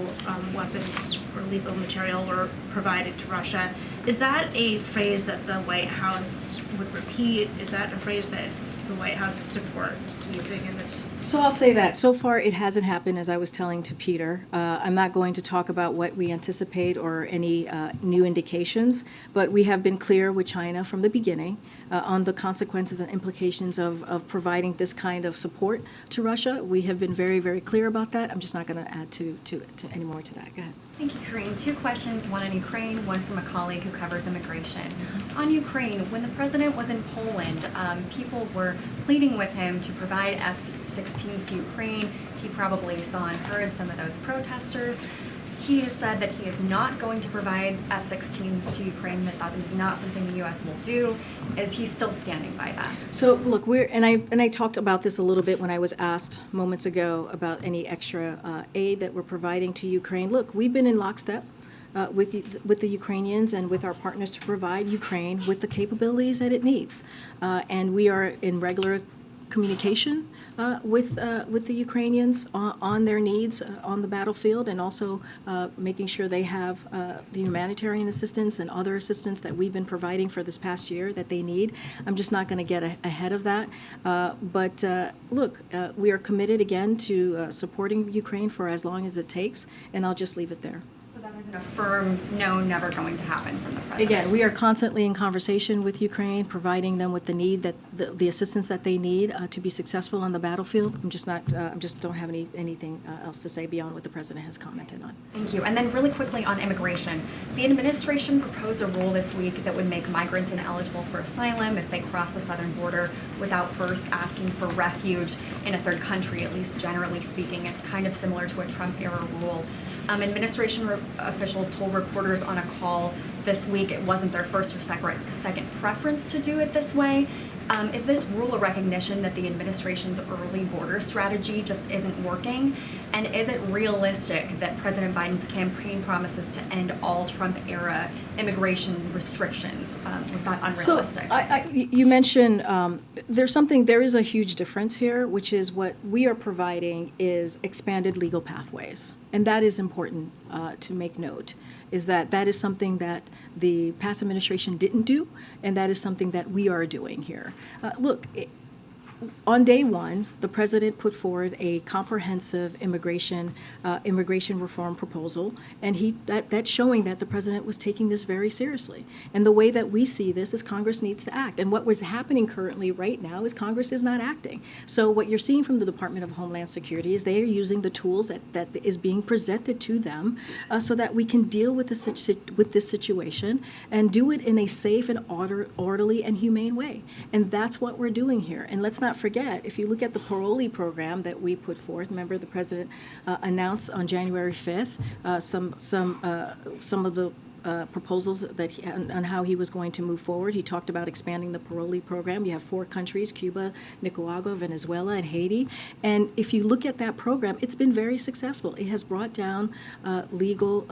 weapons or lethal material were provided to Russia. Is that a phrase that the White House would repeat? Is that a phrase that the White House supports using in this? So I'll say that so far it hasn't happened, as I was telling to Peter. I'm not going to talk about what we anticipate or any new indications, but we have been clear with China from the beginning on the consequences and implications of providing this kind of support to Russia. We have been very, very clear about that. I'm just not going to add to any more to that. Go ahead. Thank you, Karine. Two questions, one on Ukraine, one from a colleague who covers immigration. On Ukraine, when the president was in Poland, people were pleading with him to provide F-16s to Ukraine. He probably saw and heard some of those protesters. He has said that he is not going to provide F-16s to Ukraine, that is not something the U.S. will do. Is he still standing by that? So look, I talked about this a little bit when I was asked moments ago about any extra aid that we're providing to Ukraine. Look, we've been in lockstep with the Ukrainians and with our partners to provide Ukraine with the capabilities that it needs. And we are in regular communication with the Ukrainians on their needs on the battlefield, and also making sure they have the humanitarian assistance and other assistance that we've been providing for this past year that they need. I'm just not going to get ahead of that. But look, we are committed again to supporting Ukraine for as long as it takes, and I'll just leave it there. So that isn't a firm no, never going to happen from the president? Again, we are constantly in conversation with Ukraine, providing them with the need that the assistance that they need to be successful on the battlefield. I'm just not, just don't have anything else to say beyond what the president has commented on. Thank you. And then really quickly on immigration, the administration proposed a rule this week that would make migrants ineligible for asylum if they cross the southern border without first asking for refuge in a third country, at least generally speaking. It's kind of similar to a Trump-era rule. Administration officials told reporters on a call this week it wasn't their first or second preference to do it this way. Is this rule a recognition that the administration's early border strategy just isn't working? And is it realistic that President Biden's campaign promises to end all Trump-era immigration restrictions? Was that unrealistic? So you mentioned there is a huge difference here, which is what we are providing is expanded legal pathways. And that is important to make note, is that is something that the past administration didn't do, and that is something that we are doing here. Look, on day one, the president put forward a comprehensive immigration reform proposal, and that's showing that the president was taking this very seriously. And the way that we see this is Congress needs to act. And what was happening currently right now is Congress is not acting. So what you're seeing from the Department of Homeland Security is they are using the tools that is being presented to them so that we can deal with this situation and do it in a safe and orderly and humane way. And that's what we're doing here. And let's not forget, if you look at the parolee program that we put forth, remember the president announced on January 5th some of the proposals that on how he was going to move forward. He talked about expanding the parolee program. You have 4 countries, Cuba, Nicaragua, Venezuela, and Haiti. And if you look at that program, it's been very successful. It has brought down legal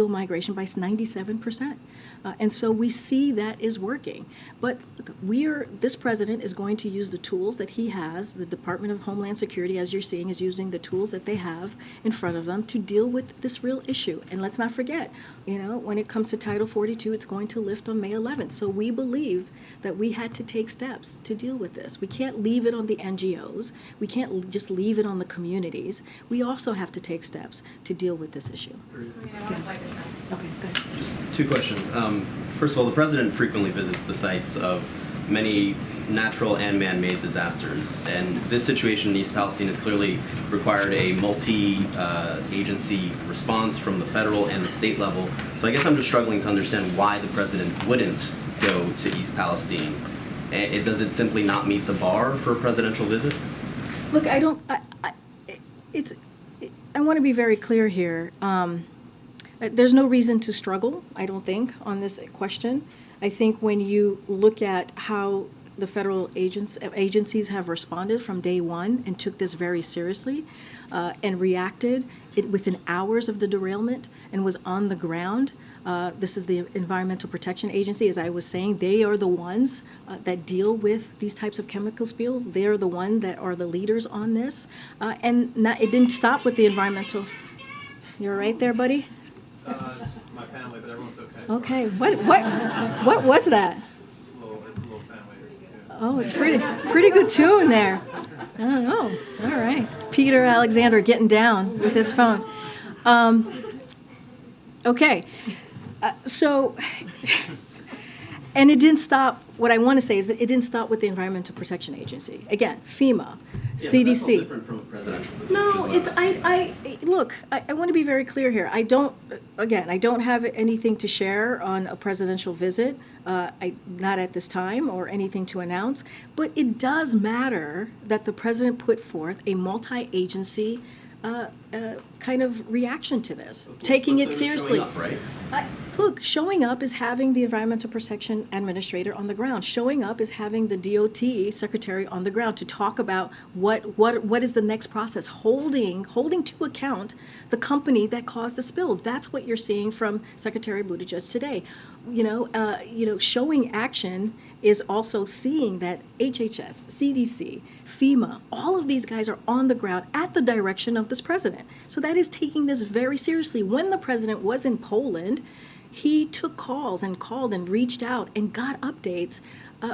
migration by 97%. And so we see that is working. But look, this president is going to use the tools that he has. The Department of Homeland Security, as you're seeing, is using the tools that they have in front of them to deal with this real issue. And let's not forget, when it comes to Title 42, it's going to lift on May 11th. So we believe that we had to take steps to deal with this. We can't leave it on the NGOs. We can't just leave it on the communities. We also have to take steps to deal with this issue. Okay, go ahead. Just 2 questions. First of all, the president frequently visits the sites of many natural and man-made disasters, and this situation in East Palestine has clearly required a multi-agency response from the federal and the state level. So I guess I'm just struggling to understand why the president wouldn't go to East Palestine. Does it simply not meet the bar for a presidential visit? Look, I want to be very clear here. There's no reason to struggle, I don't think, on this question. I think when you look at how the federal agencies have responded from day one and took this very seriously and reacted within hours of the derailment and was on the ground. This is the Environmental Protection Agency. As I was saying, they are the ones that deal with these types of chemical spills. They are the ones that are the leaders on this. And it didn't stop with the environmental. You're right there, buddy? It's my family, but everyone's okay. Okay. What was that? It's a little family tune. Oh, it's pretty good tune there. Oh, all right. Peter Alexander getting down with his phone. Okay. And it didn't stop. What I want to say is that it didn't stop with the Environmental Protection Agency. Again, FEMA, CDC. That's all different from a presidential visit. No, look, I want to be very clear here. I don't have anything to share on a presidential visit, not at this time, or anything to announce. But it does matter that the president put forth a multi-agency kind of reaction to this, taking it seriously. Showing up, right? Look, showing up is having the Environmental Protection Administrator on the ground. Showing up is having the DOT Secretary on the ground to talk about what is the next process, holding to account the company that caused the spill. That's what you're seeing from Secretary Buttigieg today. Showing action is also seeing that HHS, CDC, FEMA, all of these guys are on the ground at the direction of this president. So that is taking this very seriously. When the president was in Poland, he took calls and called and reached out and got updates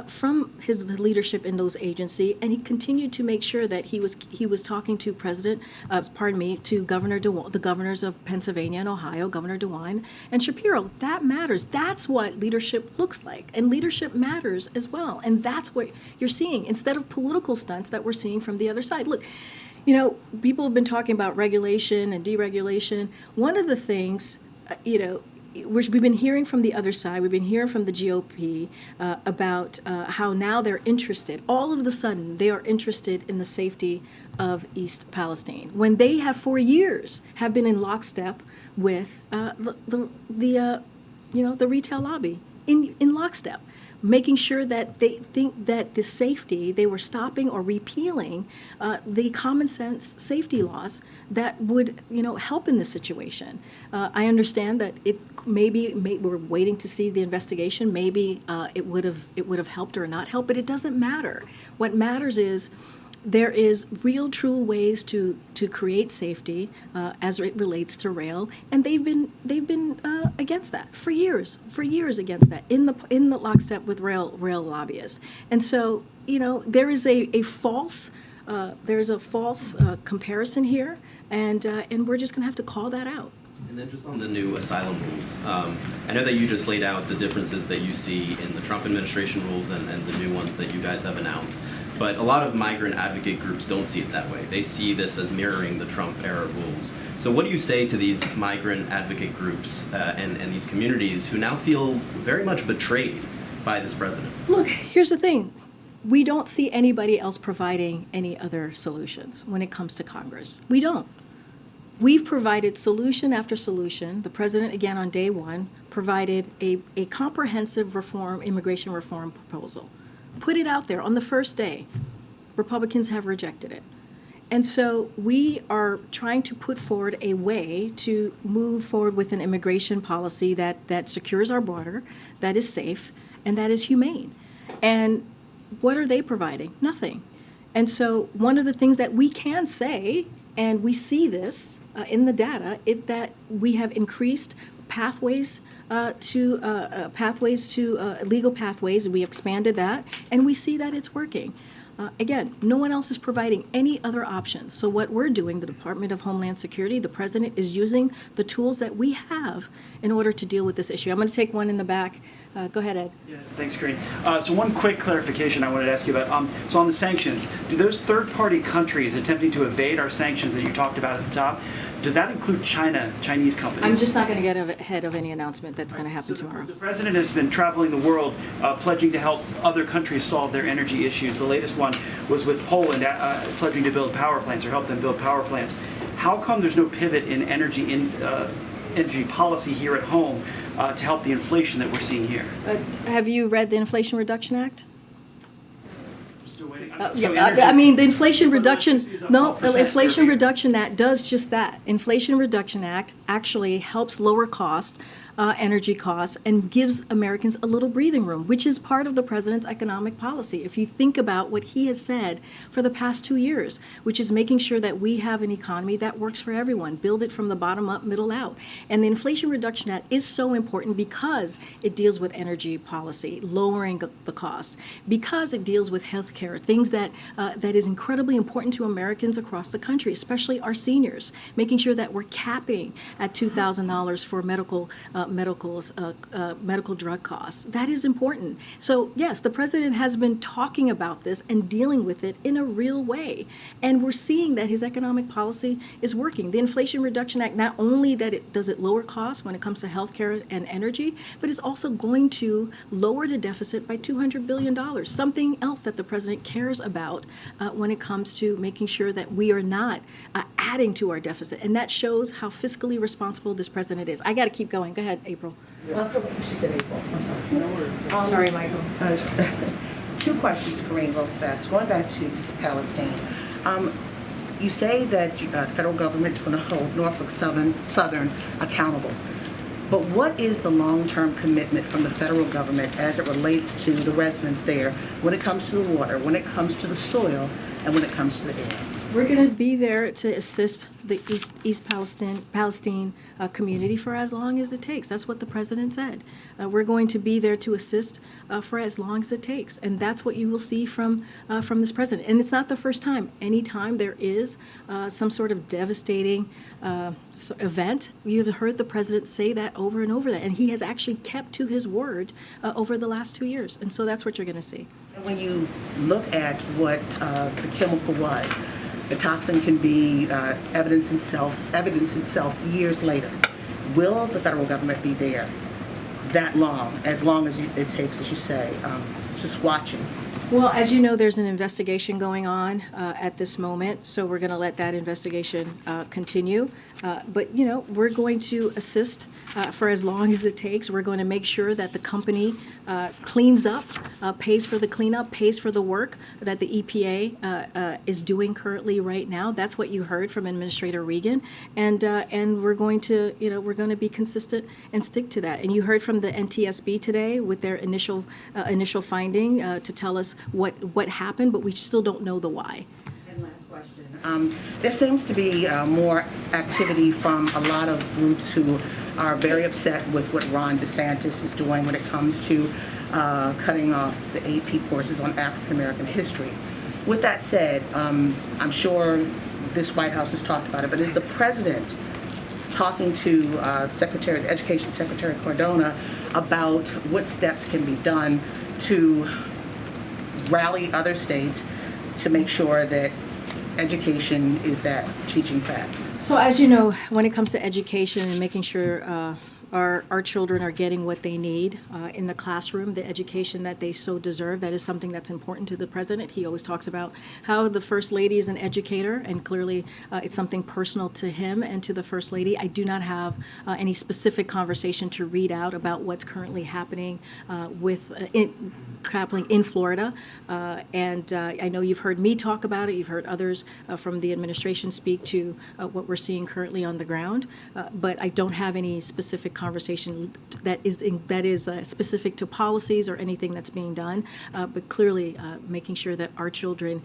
from his leadership in those agencies, and he continued to make sure that he was talking to to the governors of Pennsylvania and Ohio, Governor DeWine and Shapiro. That matters. That's what leadership looks like, and leadership matters as well. And that's what you're seeing instead of political stunts that we're seeing from the other side. Look, people have been talking about regulation and deregulation. One of the things, we've been hearing from the other side, we've been hearing from the GOP about how now they're interested, all of a sudden they are interested in the safety of East Palestine, when they have for years have been in lockstep with the retail lobby, in lockstep, making sure that they think that the safety, they were stopping or repealing the common sense safety laws that would, help in this situation. I understand that it we're waiting to see the investigation. Maybe it would have helped or not helped, but it doesn't matter. What matters is there is real, true ways to create safety as it relates to rail, and they've been against that for years against that in the lockstep with rail lobbyists. And so there is a false comparison here, and we're just going to have to call that out. And then just on the new asylum rules, I know that you just laid out the differences that you see in the Trump administration rules and the new ones that you guys have announced. But a lot of migrant advocate groups don't see it that way. They see this as mirroring the Trump-era rules. So what do you say to these migrant advocate groups and these communities who now feel very much betrayed by this president? Look, here's the thing. We don't see anybody else providing any other solutions when it comes to Congress. We don't. We've provided solution after solution. The president, again, on day one, provided a comprehensive immigration reform proposal. Put it out there on the first day. Republicans have rejected it. And so we are trying to put forward a way to move forward with an immigration policy that secures our border, that is safe, and that is humane. And what are they providing? Nothing. And so one of the things that we can say, and we see this in the data, that we have increased pathways to legal pathways. We expanded that, and we see that it's working. Again, no one else is providing any other options. So what we're doing, the Department of Homeland Security, the president is using the tools that we have in order to deal with this issue. I'm going to take one in the back. Go ahead, Ed. Yeah, thanks, Karine. So one quick clarification I wanted to ask you about. So on the sanctions, do those third-party countries attempting to evade our sanctions that you talked about at the top, does that include Chinese companies? I'm just not going to get ahead of any announcement that's going to happen tomorrow. The president has been traveling the world pledging to help other countries solve their energy issues. The latest one was with Poland pledging to build power plants or help them build power plants. How come there's no pivot in energy policy here at home to help the inflation that we're seeing here? Have you read the Inflation Reduction Act? Still waiting. The Inflation Reduction, the Inflation Reduction Act does just that. Inflation Reduction Act actually helps lower energy costs, and gives Americans a little breathing room, which is part of the president's economic policy. If you think about what he has said for the past 2 years, which is making sure that we have an economy that works for everyone, build it from the bottom up, middle out. And the Inflation Reduction Act is so important because it deals with energy policy, lowering the cost, because it deals with health care, things that is incredibly important to Americans across the country, especially our seniors, making sure that we're capping at $2,000 for medical drug costs. That is important. So yes, the president has been talking about this and dealing with it in a real way. And we're seeing that his economic policy is working. The Inflation Reduction Act, not only does it lower costs when it comes to healthcare and energy, but it's also going to lower the deficit by $200 billion, something else that the president cares about when it comes to making sure sure that we are not adding to our deficit. And that shows how fiscally responsible this president is. I got to keep going. Go ahead, April. She said April. I'm sorry. Sorry, Michael. 2 questions, Karine, real fast. Going back to East Palestine. You say that the federal government is going to hold Norfolk Southern accountable. But what is the long-term commitment from the federal government as it relates to the residents there when it comes to the water, when it comes to the soil, and when it comes to the air? We're going to be there to assist the East Palestine community for as long as it takes. That's what the president said. We're going to be there to assist for as long as it takes, and that's what you will see from this president. And it's not the first time. Anytime there is some sort of devastating event, you have heard the president say that over and over, and he has actually kept to his word over the last 2 years. And so that's what you're going to see. When you look at what the chemical was, the toxin can be evidence itself years later. Will the federal government be there that long as it takes, as you say, just watching? Well, as you know, there's an investigation going on at this moment, so we're going to let that investigation continue. But, you know, we're going to assist for as long as it takes. We're going to make sure that the company cleans up, pays for the cleanup, pays for the work that the EPA is doing currently right now. That's what you heard from Administrator Regan, and we're going to, you know, we're going to be consistent and stick to that. And you heard from the NTSB today with their initial finding to tell us what happened, but we still don't know the why. And last question. There seems to be more activity from a lot of groups who are very upset with what Ron DeSantis is doing when it comes to cutting off the AP courses on African American history. With that said, I'm sure this White House has talked about it, but is the president talking to the Education Secretary Cardona about what steps can be done to rally other states to make sure that education is that teaching facts? So as you know, when it comes to education and making sure our children are getting what they need in the classroom, the education that they so deserve, that is something that's important to the president. He always talks about how the First Lady is an educator, and clearly it's something personal to him and to the First Lady. I do not have any specific conversation to read out about what's currently happening happening in Florida, and I know you've heard me talk about it. You've heard others from the administration speak to what we're seeing currently on the ground, but I don't have any specific conversation that is specific to policies or anything that's being done, but clearly making sure that our children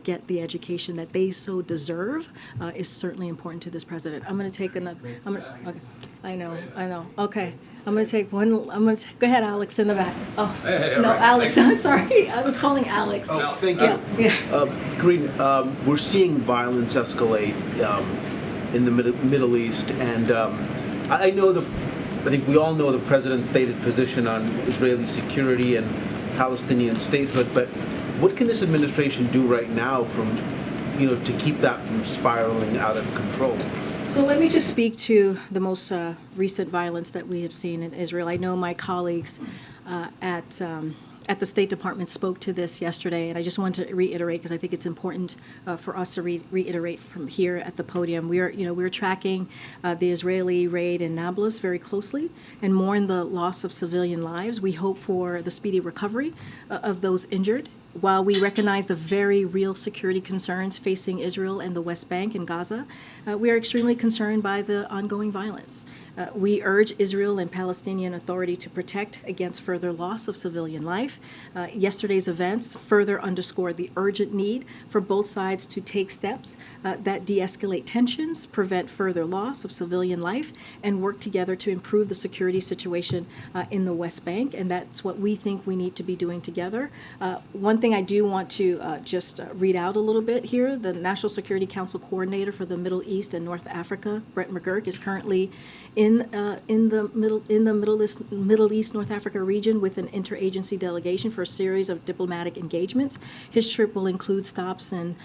get the education that they so deserve is certainly important to this president. I'm going to take another. Okay. I know. Okay. I'm going to take one. Go ahead, Alex, in the back. Oh, hey, no, right. Alex. I'm sorry. I was calling Alex. Oh, thank you. Yeah. Karine, we're seeing violence escalate in the Middle East, and I think we all know the president's stated position on Israeli security and Palestinian statehood. But what can this administration do right now to keep that from spiraling out of control? So let me just speak to the most recent violence that we have seen in Israel. I know my colleagues at the State Department spoke to this yesterday, and I just wanted to reiterate because I think it's important for us to reiterate from here at the podium. We're tracking the Israeli raid in Nablus very closely, and mourn the loss of civilian lives. We hope for the speedy recovery of those injured. While we recognize the very real security concerns facing Israel and the West Bank and Gaza, we are extremely concerned by the ongoing violence. We urge Israel and Palestinian Authority to protect against further loss of civilian life. Yesterday's events further underscore the urgent need for both sides to take steps that de-escalate tensions, prevent further loss of civilian life, and work together to improve the security situation in the West Bank. And that's what we think we need to be doing together. One thing I do want to just read out a little bit here. The National Security Council Coordinator for the Middle East and North Africa, Brett McGurk, is currently in in the Middle East, North Africa region with an interagency delegation for a series of diplomatic engagements. His trip will include stops in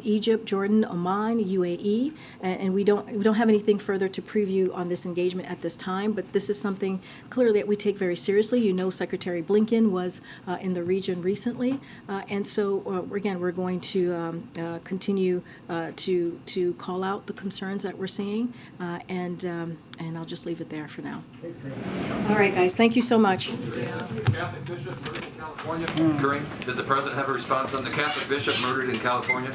Egypt, Jordan, Oman, UAE, and we don't have anything further to preview on this engagement at this time. But this is something clearly that we take very seriously. You know, Secretary Blinken was in the region recently, and so again, we're going to continue to call out the concerns that we're seeing, and I'll just leave it there for now. All right, guys, thank you so much. Catholic bishop murdered in California. Karine, does the president have a response on the Catholic bishop murdered in California?